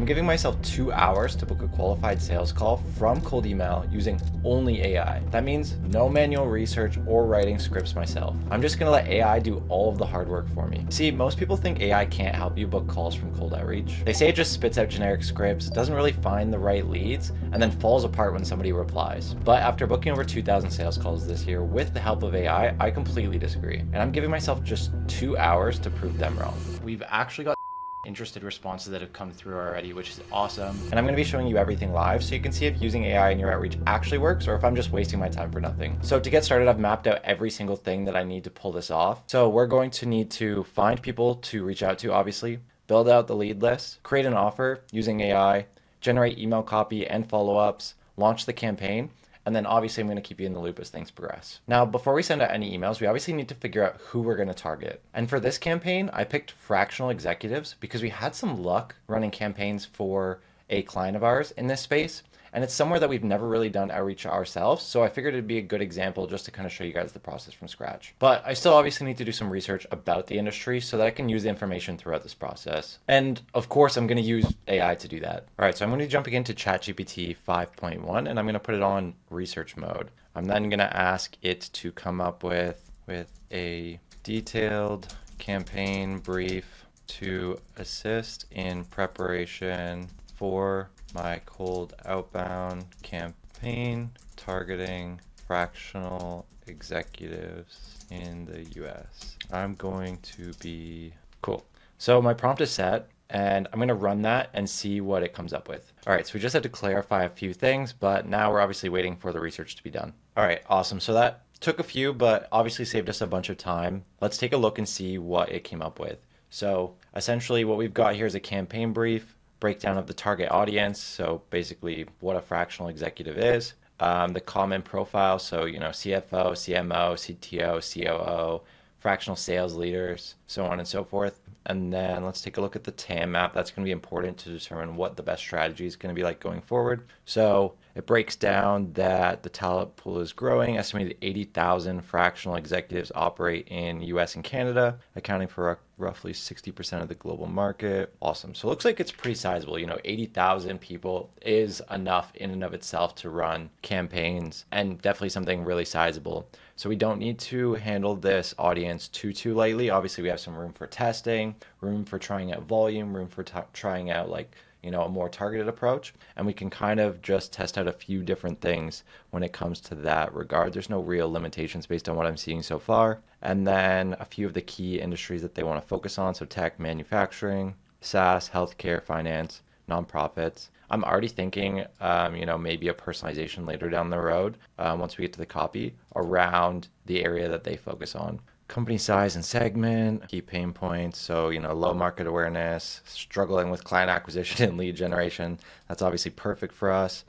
I'm giving myself 2 hours to book a qualified sales call from cold email using only AI. That means no manual research or writing scripts myself. I'm just gonna let AI do all of the hard work for me. See, most people think AI can't help you book calls from cold outreach. They say it just spits out generic scripts, doesn't really find the right leads, and then falls apart when somebody replies. But after booking over 2,000 sales calls this year with the help of AI, I completely disagree. And I'm giving myself just 2 hours to prove them wrong. We've actually got interested responses that have come through already, which is awesome. And I'm going to be showing you everything live so you can see if using AI in your outreach actually works or if I'm just wasting my time for nothing. So to get started, I've mapped out every single thing that I need to pull this off. So we're going to need to find people to reach out to, obviously, build out the lead list, create an offer using AI, generate email copy and follow-ups, launch the campaign, and then obviously I'm going to keep you in the loop as things progress. Now, before we send out any emails, we obviously need to figure out who we're going to target. And for this campaign, I picked fractional executives because we had some luck running campaigns for a client of ours in this space. And it's somewhere that we've never really done outreach ourselves. So I figured it'd be a good example just to kind of show you guys the process from scratch. But I still obviously need to do some research about the industry so that I can use the information throughout this process. And of course, I'm going to use AI to do that. All right, so I'm going to be jumping into ChatGPT 5.1 and I'm going to put it on research mode. I'm then going to ask it to come up with a detailed campaign brief to assist in preparation for my cold outbound campaign targeting fractional executives in the US. I'm going to be cool. So my prompt is set and I'm going to run that and see what it comes up with. All right, so we just had to clarify a few things, but now we're obviously waiting for the research to be done. All right, awesome. So that took a few, but obviously saved us a bunch of time. Let's take a look and see what it came up with. So essentially what we've got here is a campaign brief, breakdown of the target audience, so basically what a fractional executive is, the common profile, so CFO, CMO, CTO, COO, fractional sales leaders, so on and so forth. And then let's take a look at the TAM map. That's going to be important to determine what the best strategy is going to be like going forward. So it breaks down that the talent pool is growing. Estimated 80,000 fractional executives operate in US and Canada, accounting for roughly 60% of the global market. Awesome. So it looks like it's pretty sizable. 80,000 people is enough in and of itself to run campaigns and definitely something really sizable. So we don't need to handle this audience too lightly. Obviously, we have some room for testing, room for trying out volume, room for trying out a more targeted approach. And we can kind of just test out a few different things when it comes to that regard. There's no real limitations based on what I'm seeing so far. And then a few of the key industries that they want to focus on. So tech, manufacturing, SaaS, healthcare, finance, nonprofits. I'm already thinking, maybe a personalization later down the road, once we get to the copy, around the area that they focus on. Company size and segment, key pain points. So, low market awareness, struggling with client acquisition and lead generation. That's obviously perfect for us.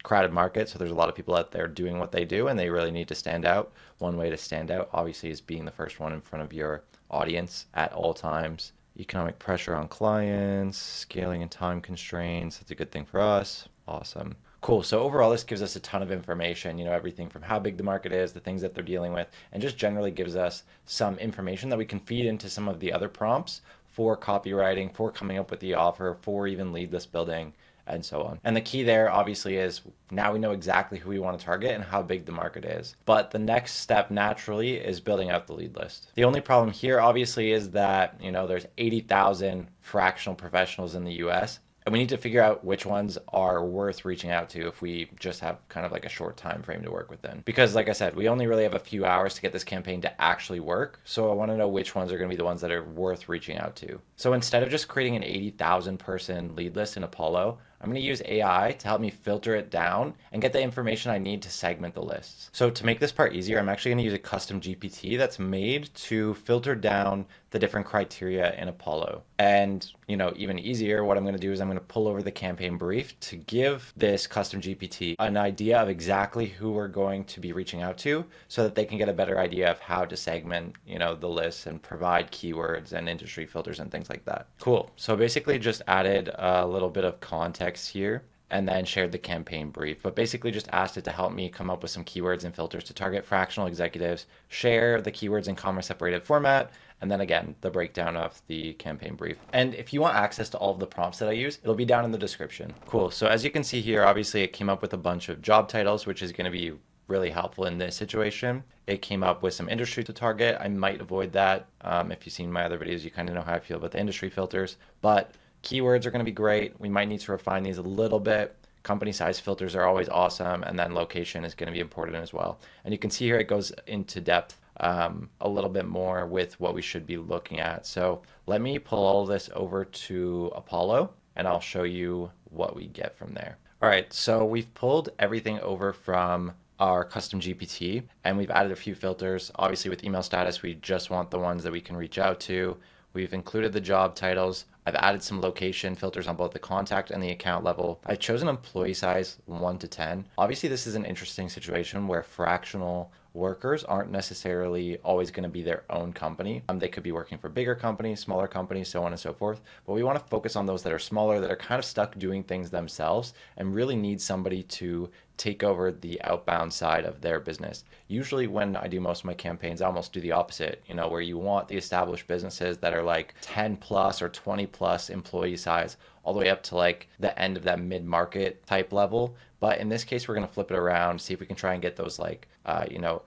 Crowded market. So there's a lot of people out there doing what they do and they really need to stand out. One way to stand out, obviously, is being the first one in front of your audience at all times. Economic pressure on clients, scaling and time constraints. That's a good thing for us. Awesome. Cool. So overall, this gives us a ton of information, everything from how big the market is, the things that they're dealing with, and just generally gives us some information that we can feed into some of the other prompts for copywriting, for coming up with the offer, for even lead list building, and so on. And the key there obviously is now we know exactly who we want to target and how big the market is. But the next step naturally is building out the lead list. The only problem here obviously is that, there's 80,000 fractional professionals in the US. And we need to figure out which ones are worth reaching out to if we just have kind of like a short time frame to work within. Because like I said, we only really have a few hours to get this campaign to actually work. So I want to know which ones are going to be the ones that are worth reaching out to. So instead of just creating an 80,000 person lead list in Apollo, I'm going to use AI to help me filter it down and get the information I need to segment the lists. So to make this part easier, I'm actually going to use a custom GPT that's made to filter down the different criteria in Apollo. And, even easier, what I'm going to do is I'm going to pull over the campaign brief to give this custom GPT an idea of exactly who we're going to be reaching out to so that they can get a better idea of how to segment, the lists and provide keywords and industry filters and things like that. Cool. So basically just added a little bit of context here and then shared the campaign brief, but basically just asked it to help me come up with some keywords and filters to target fractional executives, share the keywords in comma separated format, and then again, the breakdown of the campaign brief. And if you want access to all of the prompts that I use, it'll be down in the description. Cool. So as you can see here, obviously it came up with a bunch of job titles, which is going to be really helpful in this situation. It came up with some industry to target. I might avoid that. If you've seen my other videos, you kind of know how I feel about the industry filters, but keywords are going to be great. We might need to refine these a little bit. Company size filters are always awesome, and then location is going to be important as well. And you can see here it goes into depth a little bit more with what we should be looking at. So let me pull all this over to Apollo, and I'll show you what we get from there. All right, so we've pulled everything over from our custom GPT, and we've added a few filters. Obviously with email status, we just want the ones that we can reach out to. We've included the job titles. I've added some location filters on both the contact and the account level. I've chosen employee size 1 to 10. Obviously, this is an interesting situation where fractional workers aren't necessarily always going to be their own company. They could be working for bigger companies, smaller companies, so on and so forth. But we want to focus on those that are smaller, that are kind of stuck doing things themselves and really need somebody to take over the outbound side of their business. Usually when I do most of my campaigns, I almost do the opposite, where you want the established businesses that are like 10 plus or 20 plus employee size, all the way up to like the end of that mid-market type level. But in this case, we're going to flip it around, see if we can try and get those like,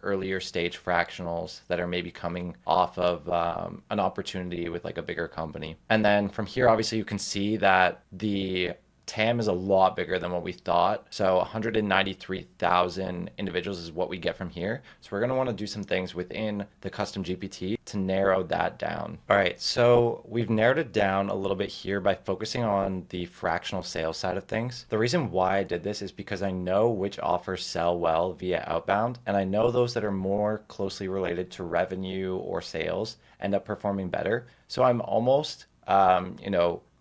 earlier stage fractionals that are maybe coming off of an opportunity with like a bigger company. And then from here, obviously you can see that the TAM is a lot bigger than what we thought. So 193,000 individuals is what we get from here. So we're going to want to do some things within the custom GPT to narrow that down. All right, so we've narrowed it down a little bit here by focusing on the fractional sales side of things. The reason why I did this is because I know which offers sell well via outbound, and I know those that are more closely related to revenue or sales end up performing better. So I'm almost,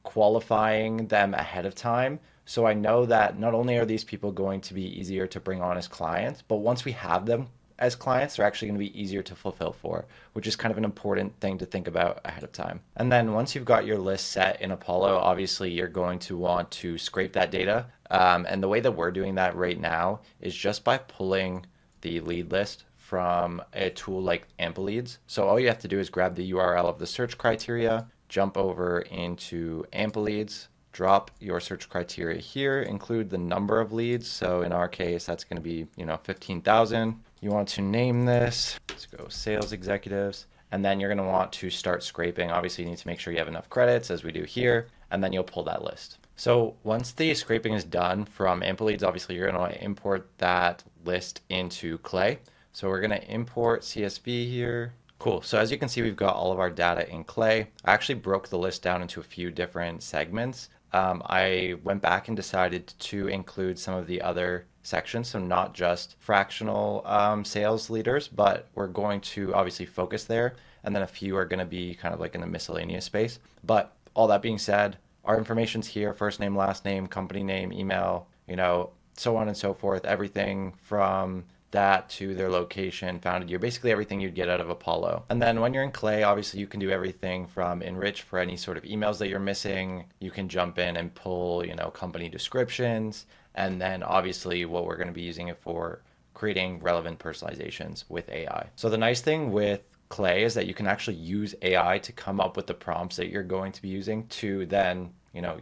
qualifying them ahead of time. So I know that not only are these people going to be easier to bring on as clients, but once we have them as clients, they're actually going to be easier to fulfill for, which is kind of an important thing to think about ahead of time. And then once you've got your list set in Apollo, obviously you're going to want to scrape that data. And the way that we're doing that right now is just by pulling the lead list from a tool like AmpleLeads. So all you have to do is grab the URL of the search criteria, jump over into AmpleLeads, drop your search criteria here, include the number of leads. So in our case, that's going to be, 15,000. You want to name this, let's go sales executives. And then you're going to want to start scraping. Obviously you need to make sure you have enough credits as we do here, and then you'll pull that list. So once the scraping is done from AmpleLeads, obviously you're going to import that list into Clay. So we're going to import CSV here. Cool. So as you can see, we've got all of our data in Clay. I actually broke the list down into a few different segments. I went back and decided to include some of the other sections, so not just fractional sales leaders, but we're going to obviously focus there. And then a few are going to be kind of like in the miscellaneous space. But all that being said, our information's here: first name, last name, company name, email, so on and so forth. Everything from that to their location, founded year, basically everything you'd get out of Apollo. And then when you're in Clay, obviously you can do everything from enrich for any sort of emails that you're missing. You can jump in and pull, company descriptions. And then obviously what we're going to be using it for, creating relevant personalizations with AI. So the nice thing with Clay is that you can actually use AI to come up with the prompts that you're going to be using to then,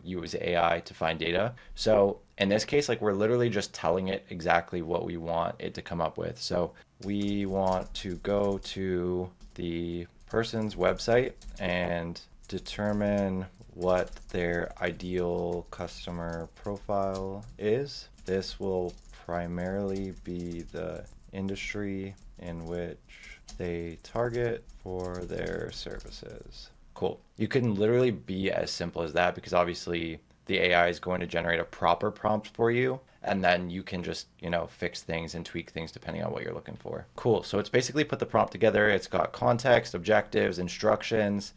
use AI to find data. So in this case, like, we're literally just telling it exactly what we want it to come up with. So we want to go to the person's website and determine what their ideal customer profile is. This will primarily be the industry in which they target for their services. Cool. You can literally be as simple as that, because obviously the AI is going to generate a proper prompt for you, and then you can just, fix things and tweak things depending on what you're looking for. Cool. So it's basically put the prompt together. It's got context, objectives, instructions,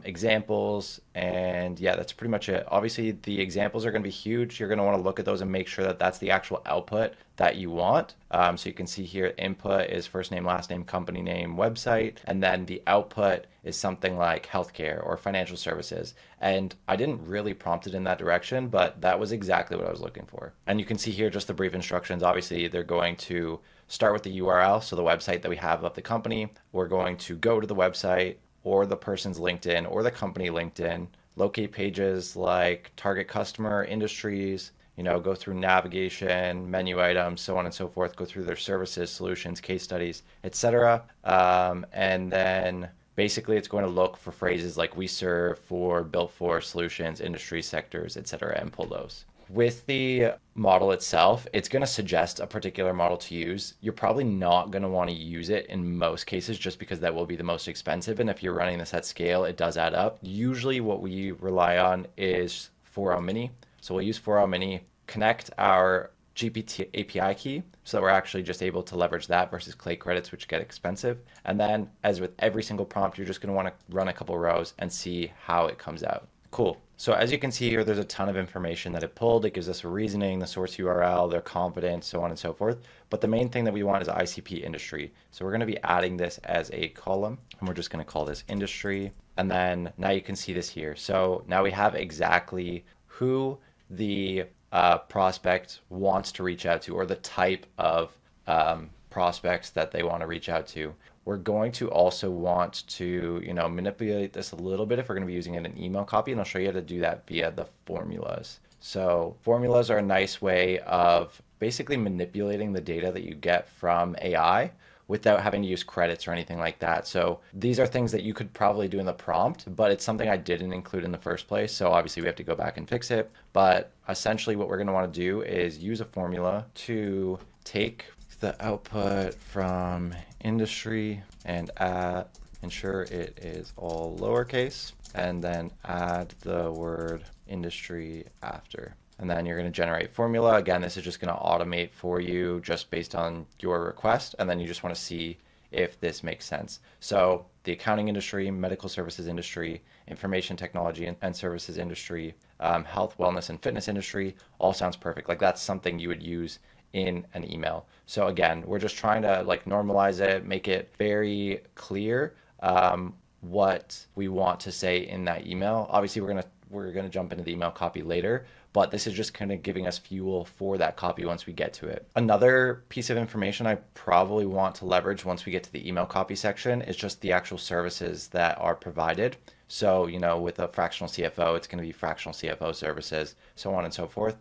examples, and yeah, that's pretty much it. Obviously, the examples are going to be huge. You're going to want to look at those and make sure that that's the actual output that you want. So you can see here, input is first name, last name, company name, website, and then the output is something like healthcare or financial services. And I didn't really prompt it in that direction, but that was exactly what I was looking for. And you can see here just the brief instructions. Obviously, they're going to start with the URL, so the website that we have of the company. We're going to go to the website, or the person's LinkedIn or the company LinkedIn, locate pages like target customer, industries, go through navigation, menu items, so on and so forth, go through their services, solutions, case studies, etc. And then basically it's going to look for phrases like we serve, for, built for, solutions, industry sectors, etc., and pull those. With the model itself, it's going to suggest a particular model to use. You're probably not going to want to use it in most cases just because that will be the most expensive. And if you're running this at scale, it does add up. Usually what we rely on is 4L Mini. So we'll use 4L Mini, connect our GPT API key so that we're actually just able to leverage that versus Clay credits, which get expensive. And then as with every single prompt, you're just going to want to run a couple rows and see how it comes out. Cool. So as you can see here, there's a ton of information that it pulled. It gives us a reasoning, the source URL, their confidence, so on and so forth. But the main thing that we want is ICP industry. So we're going to be adding this as a column, and we're just going to call this industry. And then now you can see this here. So now we have exactly who the prospect wants to reach out to, or the type of prospects that they want to reach out to. We're going to also want to, manipulate this a little bit if we're going to be using it in email copy, and I'll show you how to do that via the formulas. So formulas are a nice way of basically manipulating the data that you get from AI without having to use credits or anything like that. So these are things that you could probably do in the prompt, but it's something I didn't include in the first place. So obviously we have to go back and fix it. But essentially what we're going to want to do is use a formula to take the output from industry and ensure it is all lowercase, and then add the word industry after. And then you're going to generate formula. Again, this is just going to automate for you just based on your request. And then you just want to see if this makes sense. So the accounting industry, medical services industry, information technology and services industry, health, wellness, and fitness industry all sounds perfect. Like that's something you would use in an email. So again, we're just trying to normalize it, make it very clear what we want to say in that email. Obviously, we're gonna jump into the email copy later, but this is just kind of giving us fuel for that copy once we get to it. Another piece of information I probably want to leverage once we get to the email copy section is just the actual services that are provided. So, with a fractional CFO, it's going to be fractional CFO services, so on and so forth.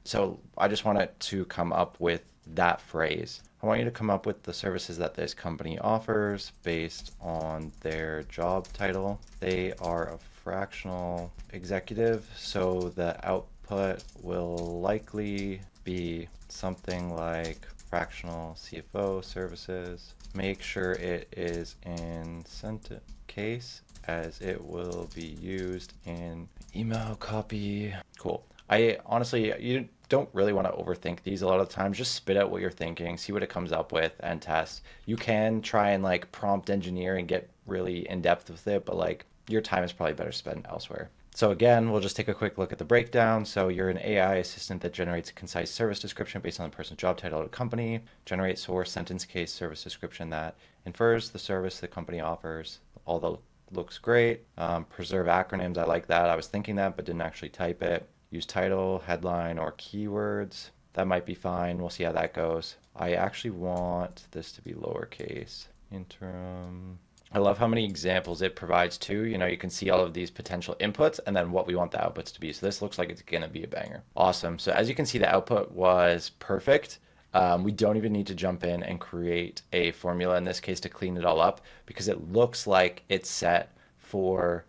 So I just wanted to come up with that phrase. I want you to come up with the services that this company offers based on their job title. They are a fractional executive, so the output will likely be something like fractional CFO services. Make sure it is in sentence case as it will be used in email copy. Cool. You don't really want to overthink these a lot of times. Just spit out what you're thinking, see what it comes up with, and test. You can try and prompt engineer and get really in depth with it, but your time is probably better spent elsewhere. So again, we'll just take a quick look at the breakdown. So you're an AI assistant that generates a concise service description based on the person's job title of the company. Generate source sentence case service description that infers the service the company offers. All that looks great. Preserve acronyms. I like that. I was thinking that, but didn't actually type it. Use title, headline, or keywords. That might be fine. We'll see how that goes. I actually want this to be lowercase. Interim. I love how many examples it provides too. You can see all of these potential inputs and then what we want the outputs to be. So this looks like it's going to be a banger. Awesome. So as you can see, the output was perfect. We don't even need to jump in and create a formula in this case to clean it all up because it looks like it's set for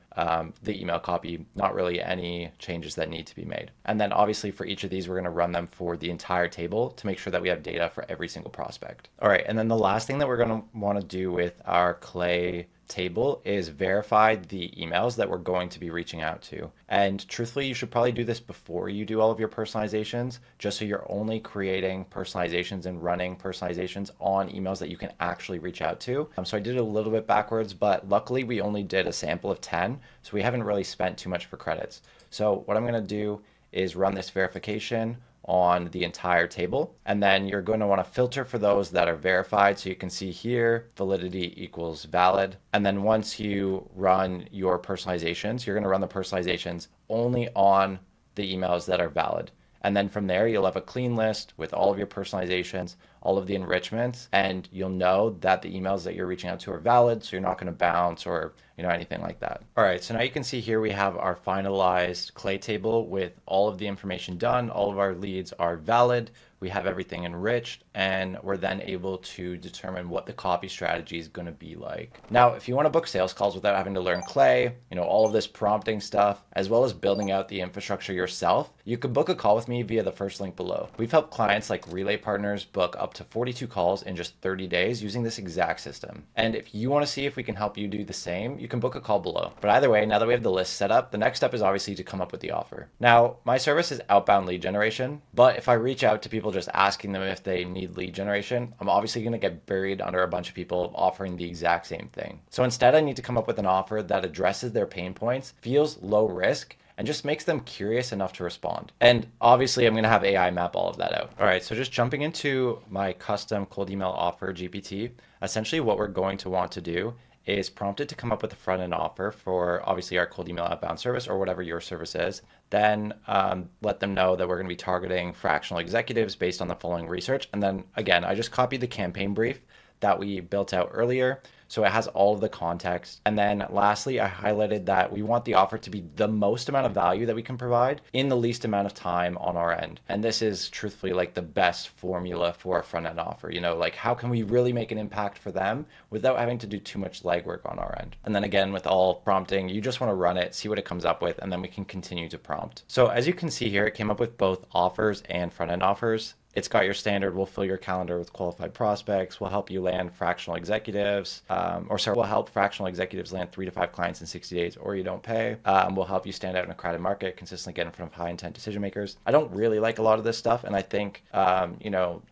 the email copy, not really any changes that need to be made. And then obviously for each of these, we're going to run them for the entire table to make sure that we have data for every single prospect. All right, and then the last thing that we're going to want to do with our Clay table is verify the emails that we're going to be reaching out to. And truthfully, you should probably do this before you do all of your personalizations, just so you're only creating personalizations and running personalizations on emails that you can actually reach out to. So I did it a little bit backwards, but luckily we only did a sample of 10, so we haven't really spent too much for credits. So what I'm going to do is run this verification on the entire table. And then you're going to want to filter for those that are verified. So you can see here, validity equals valid. And then once you run your personalizations, you're going to run the personalizations only on the emails that are valid. And then from there, you'll have a clean list with all of your personalizations, all of the enrichments, and you'll know that the emails that you're reaching out to are valid, so you're not going to bounce or anything like that. All right, so now you can see here we have our finalized Clay table with all of the information done. All of our leads are valid. We have everything enriched, and we're then able to determine what the copy strategy is going to be like. Now, if you want to book sales calls without having to learn Clay, all of this prompting stuff, as well as building out the infrastructure yourself, you can book a call with me via the first link below. We've helped clients like Relay Partners book up to 42 calls in just 30 days using this exact system. And if you want to see if we can help you do the same, you can book a call below. But either way, now that we have the list set up, the next step is obviously to come up with the offer. Now, my service is outbound lead generation, but if I reach out to people just asking them if they need lead generation, I'm obviously going to get buried under a bunch of people offering the exact same thing. So instead, I need to come up with an offer that addresses their pain points, feels low risk, and just makes them curious enough to respond. And obviously, I'm going to have AI map all of that out. All right, so just jumping into my custom cold email offer GPT, essentially what we're going to want to do is prompt it to come up with a front end offer for obviously our cold email outbound service or whatever your service is. Then let them know that we're going to be targeting fractional executives based on the following research. And then again, I just copied the campaign brief that we built out earlier. So it has all of the context. And then lastly, I highlighted that we want the offer to be the most amount of value that we can provide in the least amount of time on our end. And this is truthfully like the best formula for a front end offer. Like how can we really make an impact for them without having to do too much legwork on our end? And then again, with all prompting, you just want to run it, see what it comes up with, and then we can continue to prompt. So as you can see here, it came up with both offers and front end offers. It's got your standard, we'll fill your calendar with qualified prospects, we'll help you land fractional executives, we'll help fractional executives land 3 to 5 clients in 60 days or you don't pay. We'll help you stand out in a crowded market, consistently get in front of high intent decision makers. I don't really like a lot of this stuff, and I think,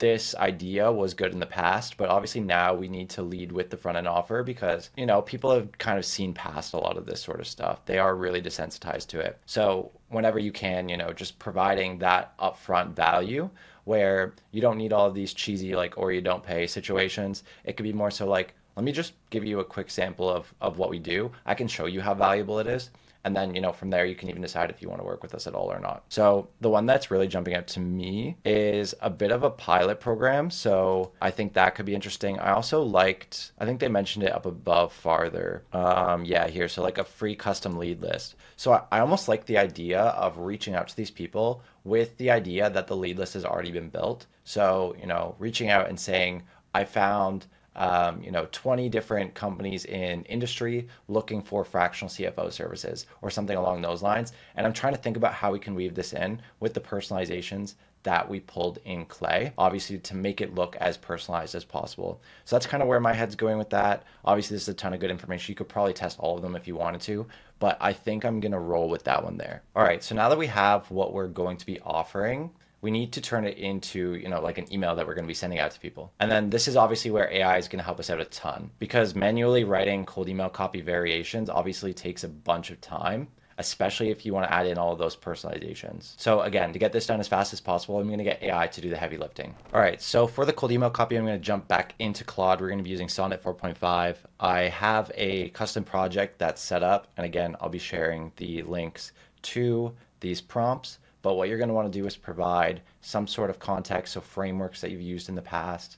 this idea was good in the past, but obviously now we need to lead with the front end offer because, people have kind of seen past a lot of this sort of stuff. They are really desensitized to it. So whenever you can, just providing that upfront value where you don't need all of these cheesy or you don't pay situations. It could be more so let me just give you a quick sample of what we do. I can show you how valuable it is. And then, from there, you can even decide if you want to work with us at all or not. So the one that's really jumping out to me is a bit of a pilot program. So I think that could be interesting. I also I think they mentioned it up above farther. Here. So a free custom lead list. So I almost like the idea of reaching out to these people with the idea that the lead list has already been built. So, reaching out and saying, I found 20 different companies in industry looking for fractional CFO services or something along those lines. And I'm trying to think about how we can weave this in with the personalizations that we pulled in Clay, obviously to make it look as personalized as possible. So that's kind of where my head's going with that. Obviously, this is a ton of good information. You could probably test all of them if you wanted to, but I think I'm going to roll with that one there. All right, so now that we have what we're going to be offering, we need to turn it into, an email that we're going to be sending out to people. And then this is obviously where AI is going to help us out a ton because manually writing cold email copy variations obviously takes a bunch of time, especially if you want to add in all of those personalizations. So again, to get this done as fast as possible, I'm going to get AI to do the heavy lifting. All right, so for the cold email copy, I'm going to jump back into Claude. We're going to be using Sonnet 4.5. I have a custom project that's set up. And again, I'll be sharing the links to these prompts. But what you're going to want to do is provide some sort of context, so frameworks that you've used in the past,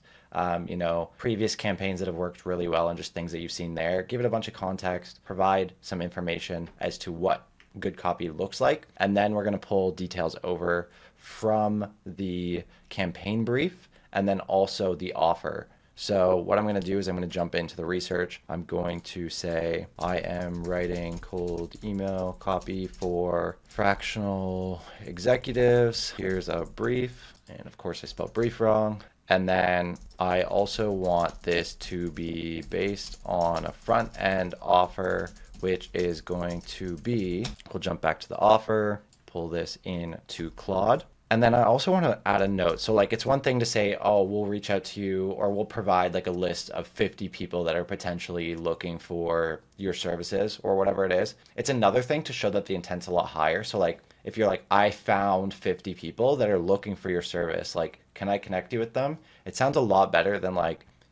previous campaigns that have worked really well and just things that you've seen there. Give it a bunch of context, provide some information as to what good copy looks like. And then we're going to pull details over from the campaign brief and then also the offer. So what I'm going to do is I'm going to jump into the research. I'm going to say, I am writing cold email copy for fractional executives. Here's a brief. And of course I spelled brief wrong. And then I also want this to be based on a front end offer, which is going to be, we'll jump back to the offer, pull this into Claude. And then I also want to add a note. So it's one thing to say, oh, we'll reach out to you or we'll provide a list of 50 people that are potentially looking for your services or whatever it is. It's another thing to show that the intent's a lot higher. So if you're I found 50 people that are looking for your service, can I connect you with them? It sounds a lot better than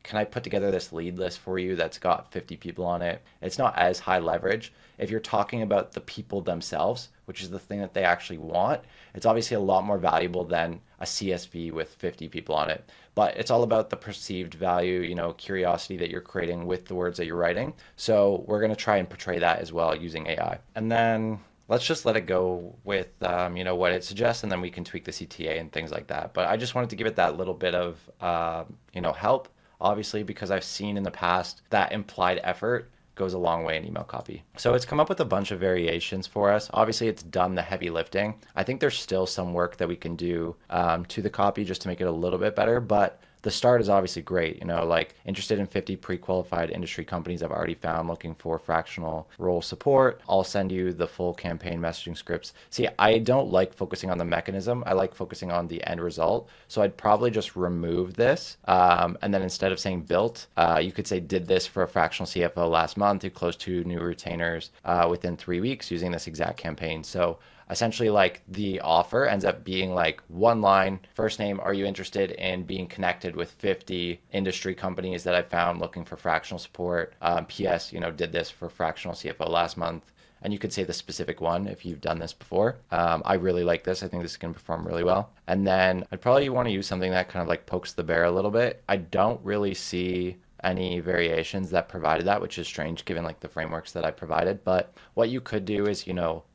can I put together this lead list for you that's got 50 people on it? It's not as high leverage. If you're talking about the people themselves, which is the thing that they actually want, it's obviously a lot more valuable than a CSV with 50 people on it. But it's all about the perceived value, curiosity that you're creating with the words that you're writing. So we're going to try and portray that as well using AI. And then let's just let it go with what it suggests, and then we can tweak the CTA and things like that. But I just wanted to give it that little bit of help, obviously, because I've seen in the past that implied effort goes a long way in email copy. So it's come up with a bunch of variations for us. Obviously, it's done the heavy lifting. I think there's still some work that we can do to the copy just to make it a little bit better, but the start is obviously great. Like interested in 50 pre-qualified industry companies I've already found looking for fractional role support. I'll send you the full campaign messaging scripts. See, I don't like focusing on the mechanism. I like focusing on the end result. So I'd probably just remove this. And then instead of saying built, you could say did this for a fractional CFO last month who closed 2 new retainers within 3 weeks using this exact campaign. So essentially, like, the offer ends up being like one line, first name, are you interested in being connected with 50 industry companies that I found looking for fractional support? PS, did this for fractional CFO last month. And you could say the specific one if you've done this before. I really like this. I think this can perform really well. And then I'd probably want to use something that kind of like pokes the bear a little bit. I don't really see any variations that provided that, which is strange given like the frameworks that I provided. But what you could do is,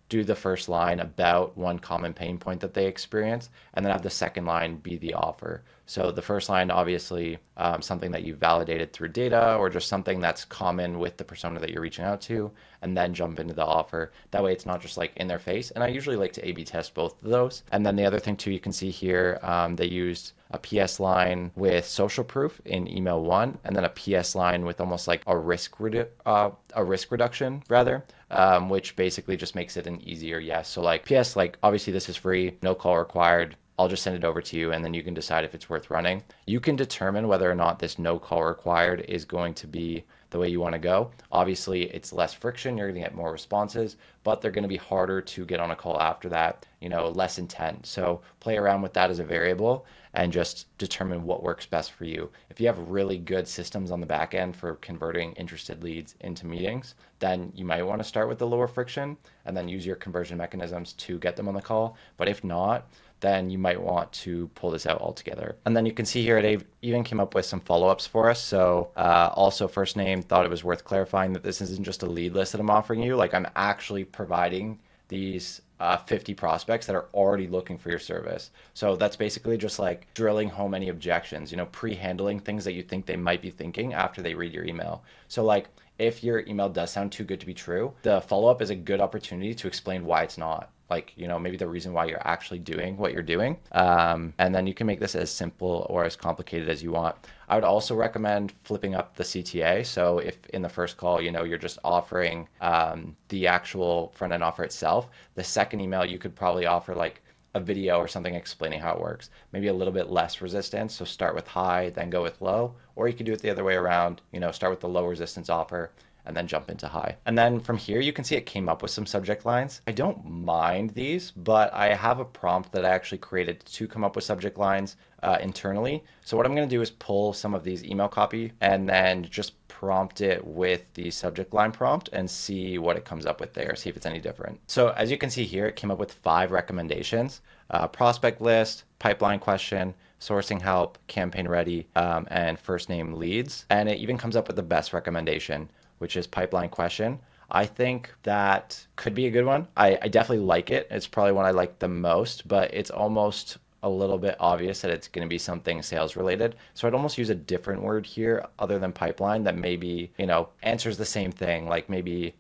do the first line about one common pain point that they experience, and then have the second line be the offer. So the first line, obviously, something that you validated through data or just something that's common with the persona that you're reaching out to, and then jump into the offer. That way it's not just like in their face. And I usually like to A/B test both of those. And then the other thing too, you can see here, they used a PS line with social proof in email 1, and then a PS line with almost like a risk reduction rather, which basically just makes it an easier yes. So like PS, like obviously this is free, no call required. I'll just send it over to you, and then you can decide if it's worth running. You can determine whether or not this no call required is going to be the way you want to go. Obviously, it's less friction. You're going to get more responses, but they're going to be harder to get on a call after that, less intent. So play around with that as a variable and just determine what works best for you. If you have really good systems on the back end for converting interested leads into meetings, then you might want to start with the lower friction and then use your conversion mechanisms to get them on the call. But if not, then you might want to pull this out altogether. And then you can see here, it even came up with some follow-ups for us. So also first name, thought it was worth clarifying that this isn't just a lead list that I'm offering you. Like, I'm actually providing these 50 prospects that are already looking for your service. So that's basically just like drilling home any objections, pre-handling things that you think they might be thinking after they read your email. So like, if your email does sound too good to be true, the follow-up is a good opportunity to explain why it's not. Like, maybe the reason why you're actually doing what you're doing. And then you can make this as simple or as complicated as you want. I would also recommend flipping up the CTA. So if in the first call, you're just offering the actual front end offer itself, the second email, you could probably offer like a video or something explaining how it works. Maybe a little bit less resistance. So start with high, then go with low. Or you could do it the other way around, start with the low resistance offer and then jump into high. And then from here, you can see it came up with some subject lines. I don't mind these, but I have a prompt that I actually created to come up with subject lines internally. So what I'm gonna do is pull some of these email copy and then just prompt it with the subject line prompt and see what it comes up with there, see if it's any different. So as you can see here, it came up with 5 recommendations: prospect list, pipeline question, sourcing help, campaign ready, and first name leads. And it even comes up with the best recommendation, which is pipeline question. I think that could be a good one. I definitely like it. It's probably one I like the most, but it's almost a little bit obvious that it's going to be something sales related. So I'd almost use a different word here other than pipeline that maybe, answers the same thing, like maybe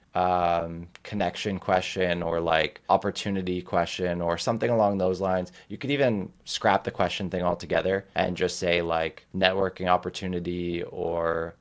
connection question or like opportunity question or something along those lines. You could even scrap the question thing altogether and just say like networking opportunity or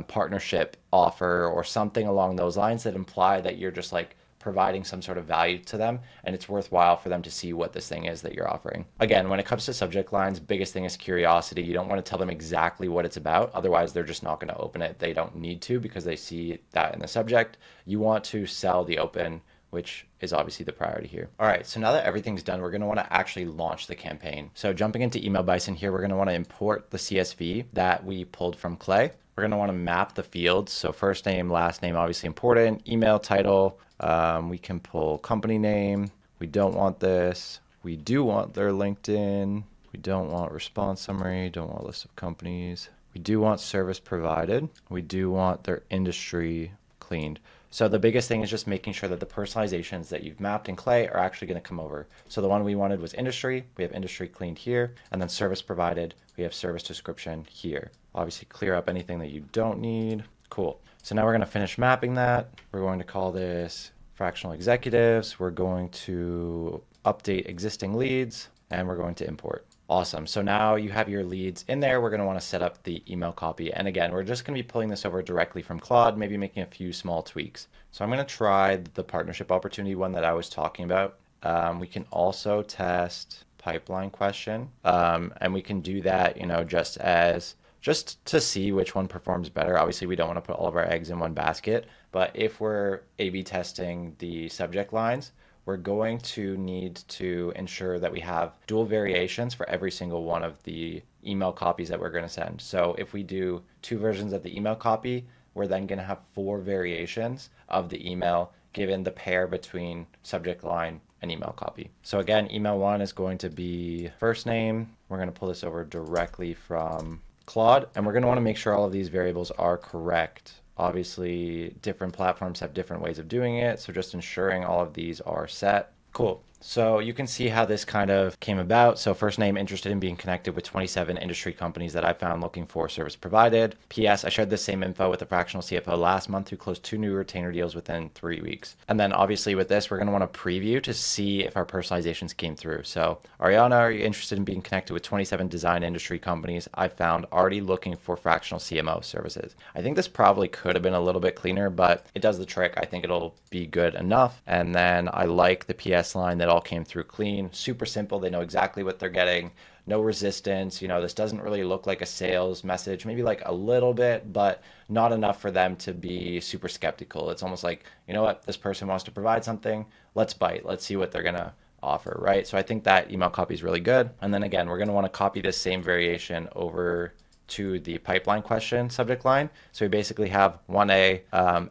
partnership offer or something along those lines that imply that you're just like providing some sort of value to them and it's worthwhile for them to see what this thing is that you're offering. Again, when it comes to subject lines, biggest thing is curiosity. You don't want to tell them exactly what it's about. Otherwise, they're just not going to open it. They don't need to because they see that in the subject. You want to sell the open which is obviously the priority here. All right, so now that everything's done, we're going to want to actually launch the campaign. So jumping into Email Bison here, we're going to want to import the CSV that we pulled from Clay. We're going to want to map the fields. So first name, last name, obviously important, email, title. We can pull company name. We don't want this. We do want their LinkedIn. We don't want response summary. Don't want a list of companies. We do want service provided. We do want their industry cleaned. So the biggest thing is just making sure that the personalizations that you've mapped in Clay are actually going to come over. So the one we wanted was industry. We have industry cleaned here. And then service provided. We have service description here. Obviously clear up anything that you don't need. Cool. So now we're going to finish mapping that. We're going to call this fractional executives. We're going to update existing leads, and we're going to import. Awesome. So now you have your leads in there. We're going to want to set up the email copy. And again, we're just going to be pulling this over directly from Claude, maybe making a few small tweaks. So I'm going to try the partnership opportunity one that I was talking about. We can also test pipeline question. And we can do that, just to see which one performs better. Obviously, we don't want to put all of our eggs in one basket, but if we're A/B testing the subject lines, we're going to need to ensure that we have dual variations for every single one of the email copies that we're going to send. So if we do 2 versions of the email copy, we're then going to have 4 variations of the email given the pair between subject line and email copy. So again, email 1 is going to be first name. We're going to pull this over directly from Claude, and we're going to want to make sure all of these variables are correct. Obviously, different platforms have different ways of doing it, so just ensuring all of these are set. Cool. So you can see how this kind of came about. So first name, interested in being connected with 27 industry companies that I found looking for service provided. PS, I shared the same info with the fractional CFO last month who closed 2 new retainer deals within 3 weeks. And then obviously with this, we're going to want to preview to see if our personalizations came through. So Ariana, are you interested in being connected with 27 design industry companies I found already looking for fractional CMO services? I think this probably could have been a little bit cleaner, but it does the trick. I think it'll be good enough. And then I like the PS line that all came through clean, super simple. They know exactly what they're getting. No resistance. This doesn't really look like a sales message, maybe like a little bit, but not enough for them to be super skeptical. It's almost like, you know what, this person wants to provide something. Let's bite. Let's see what they're going to offer, right? So I think that email copy is really good. And then again, we're going to want to copy this same variation over to the pipeline question subject line. So we basically have 1A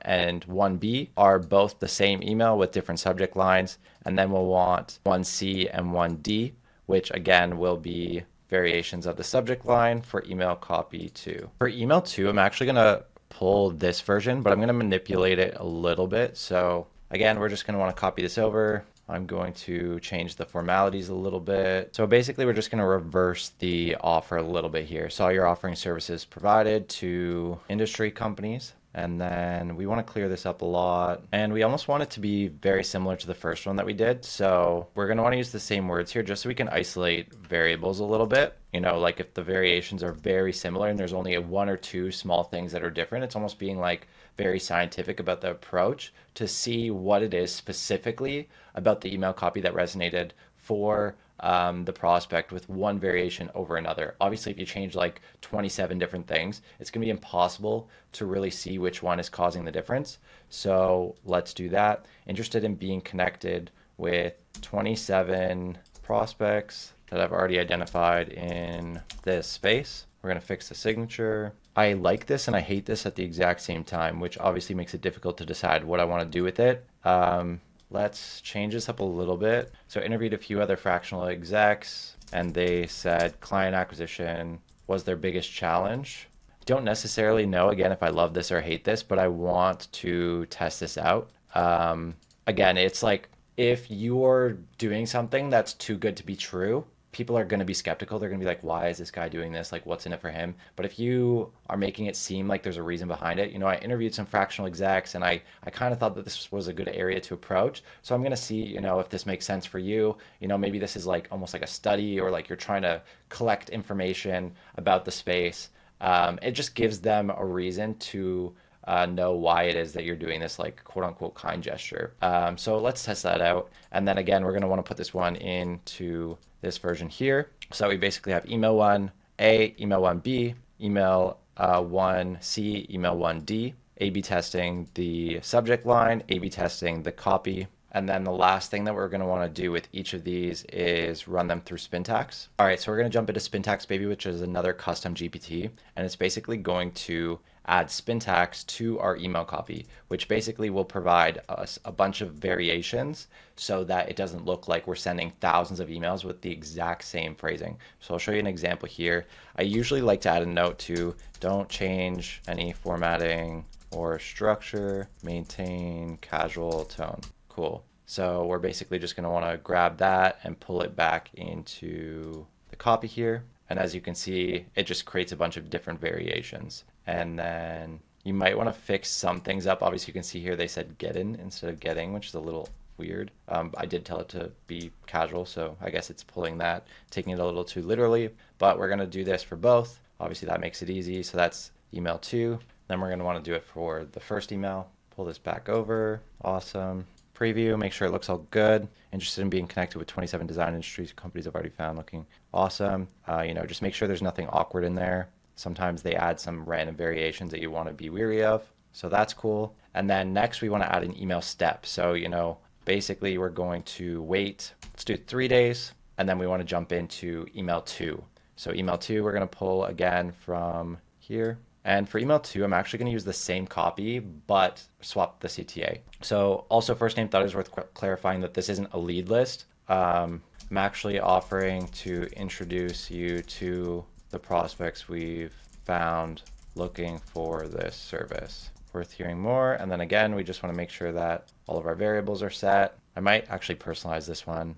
and 1B are both the same email with different subject lines. And then we'll want 1C and 1D, which again will be variations of the subject line for email copy 2. For email 2, I'm actually going to pull this version, but I'm going to manipulate it a little bit. So again, we're just going to want to copy this over. I'm going to change the formalities a little bit. So basically, we're just going to reverse the offer a little bit here. So you're offering services provided to industry companies. And then we want to clear this up a lot. And we almost want it to be very similar to the first one that we did. So we're going to want to use the same words here just so we can isolate variables a little bit. Like if the variations are very similar and there's only 1 or 2 small things that are different, it's almost being like very scientific about the approach to see what it is specifically about the email copy that resonated for the prospect with one variation over another. Obviously, if you change like 27 different things, it's going to be impossible to really see which one is causing the difference. So let's do that. Interested in being connected with 27 prospects that I've already identified in this space. We're going to fix the signature. I like this and I hate this at the exact same time, which obviously makes it difficult to decide what I want to do with it. Let's change this up a little bit. So interviewed a few other fractional execs and they said client acquisition was their biggest challenge. Don't necessarily know, again, if I love this or hate this, but I want to test this out. Again, it's like if you're doing something that's too good to be true, people are going to be skeptical. They're going to be like, why is this guy doing this? Like, what's in it for him? But if you are making it seem like there's a reason behind it, I interviewed some fractional execs and I kind of thought that this was a good area to approach. So I'm going to see, if this makes sense for you. Maybe this is like almost like a study or like you're trying to collect information about the space. It just gives them a reason to know why it is that you're doing this like quote unquote kind gesture. So let's test that out. And then again, we're going to want to put this one into this version here. So we basically have email 1A, email 1B, email 1C, email 1D, A/B testing the subject line, A/B testing the copy. And then the last thing that we're going to want to do with each of these is run them through Spintax. All right, so we're going to jump into Spintax Baby, which is another custom GPT, and it's basically going to add Spintax to our email copy, which basically will provide us a bunch of variations so that it doesn't look like we're sending thousands of emails with the exact same phrasing. So I'll show you an example here. I usually like to add a note to don't change any formatting or structure, maintain casual tone. Cool. So we're basically just going to want to grab that and pull it back into the copy here. And as you can see, it just creates a bunch of different variations. And then you might want to fix some things up. Obviously, you can see here they said get in instead of getting, which is a little weird. I did tell it to be casual, so I guess it's pulling that, taking it a little too literally. But we're going to do this for both. Obviously, that makes it easy. So that's email 2. Then we're going to want to do it for the first email. Pull this back over. Awesome. Preview, make sure it looks all good. Interested in being connected with 27 design industries companies I've already found looking awesome. Just make sure there's nothing awkward in there. Sometimes they add some random variations that you want to be weary of. So that's cool. And then next we want to add an email step. So, basically we're going to wait, let's do 3 days. And then we want to jump into email 2. So email 2, we're going to pull again from here. And for email 2, I'm actually going to use the same copy, but swap the CTA. So also first name, thought it was worth clarifying that this isn't a lead list. I'm actually offering to introduce you to the prospects we've found looking for this service. Worth hearing more. And then again, we just want to make sure that all of our variables are set. I might actually personalize this one.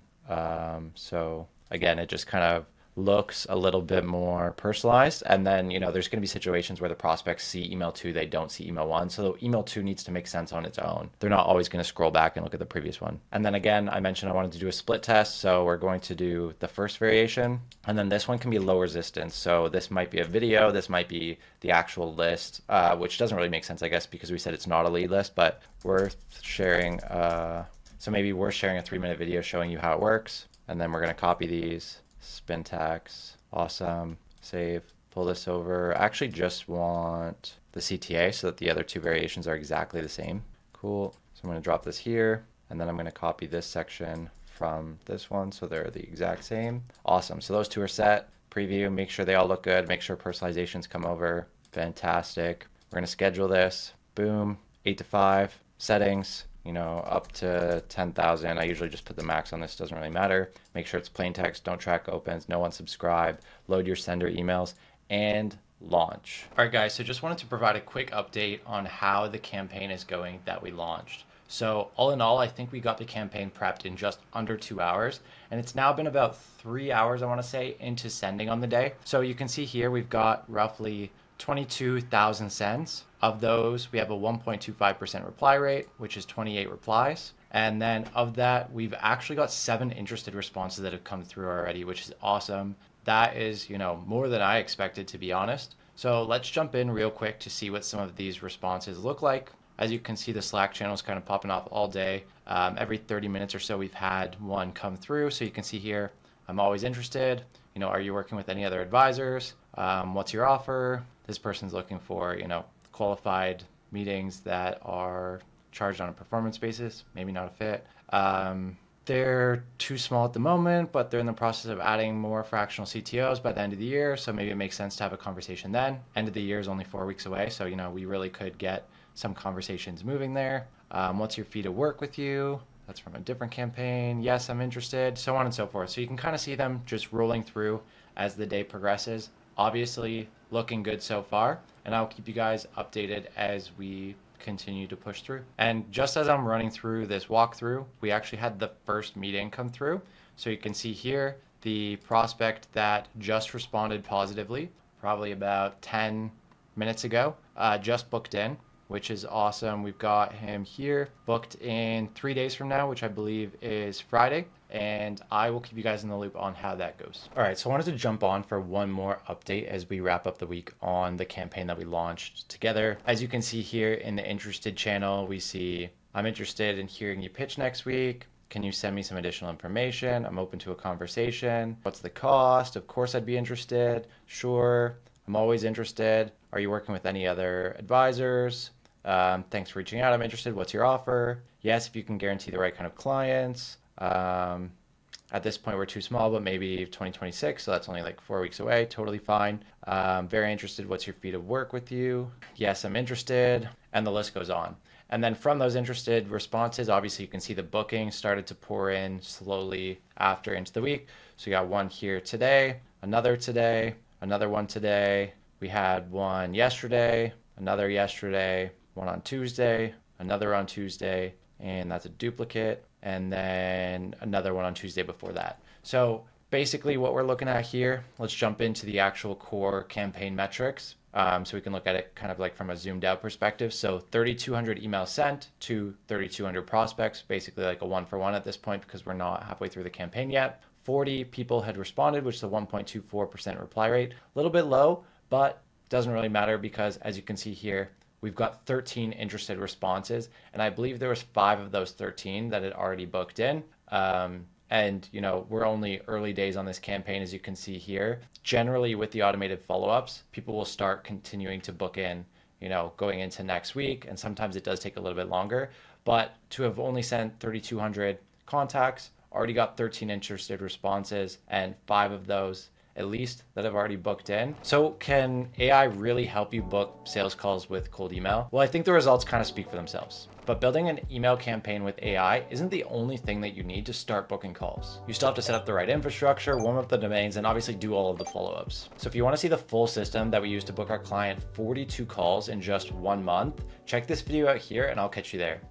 So again, it just kind of looks a little bit more personalized. And then, there's going to be situations where the prospects see email 2, they don't see email 1. So email 2 needs to make sense on its own. They're not always going to scroll back and look at the previous one. And then again, I mentioned I wanted to do a split test. So we're going to do the first variation. And then this one can be low resistance. So this might be a video. This might be the actual list, which doesn't really make sense, I guess, because we said it's not a lead list, but worth sharing. So maybe we're sharing a 3-minute video showing you how it works. And then we're going to copy these. Spintax, awesome, save, pull this over. I actually just want the CTA so that the other 2 variations are exactly the same. Cool. So I'm going to drop this here, and then I'm going to copy this section from this one so they're the exact same. Awesome. So those 2 are set. Preview, make sure they all look good, make sure personalizations come over. Fantastic. We're going to schedule this. Boom. 8 to 5. Settings. Up to 10,000. I usually just put the max on this, doesn't really matter. Make sure it's plain text, don't track opens, no unsubscribe, load your sender emails, and launch. All right, guys, so just wanted to provide a quick update on how the campaign is going that we launched. So all in all, I think we got the campaign prepped in just under 2 hours, and it's now been about 3 hours, I want to say, into sending on the day. So you can see here we've got roughly 22,000 sends. Of those, we have a 1.25% reply rate, which is 28 replies. And then of that, we've actually got 7 interested responses that have come through already, which is awesome. That is, more than I expected, to be honest. So let's jump in real quick to see what some of these responses look like. As you can see, the Slack channel is kind of popping off all day. Every 30 minutes or so, we've had one come through. So you can see here, I'm always interested. Are you working with any other advisors? What's your offer? This person's looking for, qualified meetings that are charged on a performance basis, maybe not a fit. They're too small at the moment, but they're in the process of adding more fractional CTOs by the end of the year. So maybe it makes sense to have a conversation then. End of the year is only 4 weeks away. So, we really could get some conversations moving there. What's your fee to work with you? That's from a different campaign. Yes, I'm interested, so on and so forth. So you can kind of see them just rolling through as the day progresses. Obviously looking good so far, and I'll keep you guys updated as we continue to push through. And just as I'm running through this walkthrough, we actually had the first meeting come through. So you can see here the prospect that just responded positively, probably about 10 minutes ago, just booked in, which is awesome. We've got him here booked in 3 days from now, which I believe is Friday. And I will keep you guys in the loop on how that goes. All right, so I wanted to jump on for one more update as we wrap up the week on the campaign that we launched together. As you can see here in the interested channel, we see, I'm interested in hearing you pitch next week. Can you send me some additional information? I'm open to a conversation. What's the cost? Of course I'd be interested. Sure, I'm always interested. Are you working with any other advisors? Thanks for reaching out. I'm interested. What's your offer? Yes, if you can guarantee the right kind of clients. At this point, we're too small, but maybe 2026, so that's only like 4 weeks away. Totally fine. Very interested. What's your fee to work with you? Yes, I'm interested. And the list goes on. And then from those interested responses, obviously you can see the bookings started to pour in slowly after into the week. So you got one here today, another one today. We had one yesterday, another yesterday, one on Tuesday, another on Tuesday, and that's a duplicate, and then another one on Tuesday before that. So basically what we're looking at here, let's jump into the actual core campaign metrics. So we can look at it kind of like from a zoomed out perspective. So 3,200 emails sent to 3,200 prospects, basically like a 1-for-1 at this point because we're not halfway through the campaign yet. 40 people had responded, which is a 1.24% reply rate. A little bit low, but doesn't really matter because as you can see here, we've got 13 interested responses, and I believe there was 5 of those 13 that had already booked in. And we're only early days on this campaign, as you can see here. Generally, with the automated follow-ups, people will start continuing to book in, going into next week, and sometimes it does take a little bit longer. But to have only sent 3,200 contacts, already got 13 interested responses, and 5 of those at least that have already booked in. So can AI really help you book sales calls with cold email? Well, I think the results kind of speak for themselves. But building an email campaign with AI isn't the only thing that you need to start booking calls. You still have to set up the right infrastructure, warm up the domains, and obviously do all of the follow-ups. So if you want to see the full system that we use to book our client 42 calls in just 1 month, check this video out here and I'll catch you there.